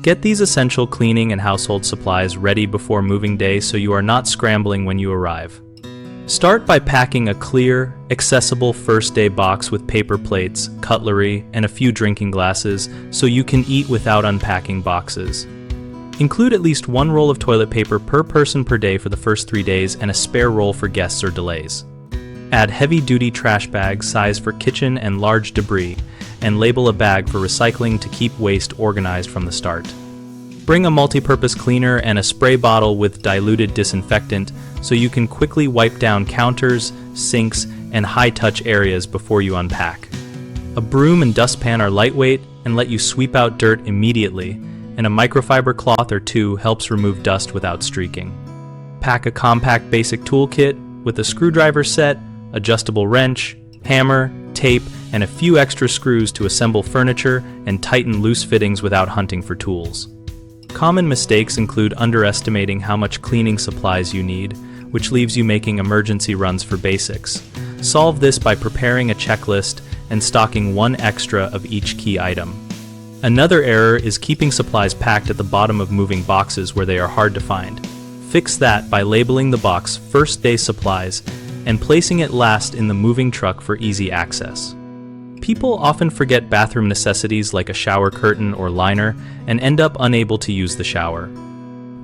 Get these essential cleaning and household supplies ready before moving day so you are not scrambling when you arrive. Start by packing a clear, accessible first-day box with paper plates, cutlery, and a few drinking glasses so you can eat without unpacking boxes. Include at least one roll of toilet paper per person per day for the first 3 days and a spare roll for guests or delays. Add heavy-duty trash bags sized for kitchen and large debris, and label a bag for recycling to keep waste organized from the start. Bring a multi-purpose cleaner and a spray bottle with diluted disinfectant so you can quickly wipe down counters, sinks, and high-touch areas before you unpack. A broom and dustpan are lightweight and let you sweep out dirt immediately, and a microfiber cloth or two helps remove dust without streaking. Pack a compact basic toolkit with a screwdriver set, adjustable wrench, hammer, tape, and a few extra screws to assemble furniture and tighten loose fittings without hunting for tools. Common mistakes include underestimating how much cleaning supplies you need, which leaves you making emergency runs for basics. Solve this by preparing a checklist and stocking one extra of each key item. Another error is keeping supplies packed at the bottom of moving boxes where they are hard to find. Fix that by labeling the box First Day Supplies and placing it last in the moving truck for easy access. People often forget bathroom necessities like a shower curtain or liner and end up unable to use the shower.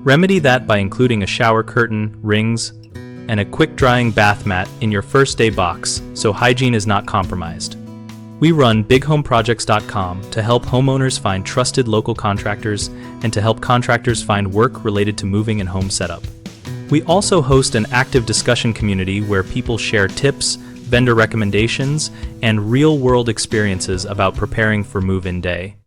Remedy that by including a shower curtain, rings, and a quick-drying bath mat in your first day box so hygiene is not compromised. We run bighomeprojects.com to help homeowners find trusted local contractors and to help contractors find work related to moving and home setup. We also host an active discussion community where people share tips, vendor recommendations, and real-world experiences about preparing for move-in day.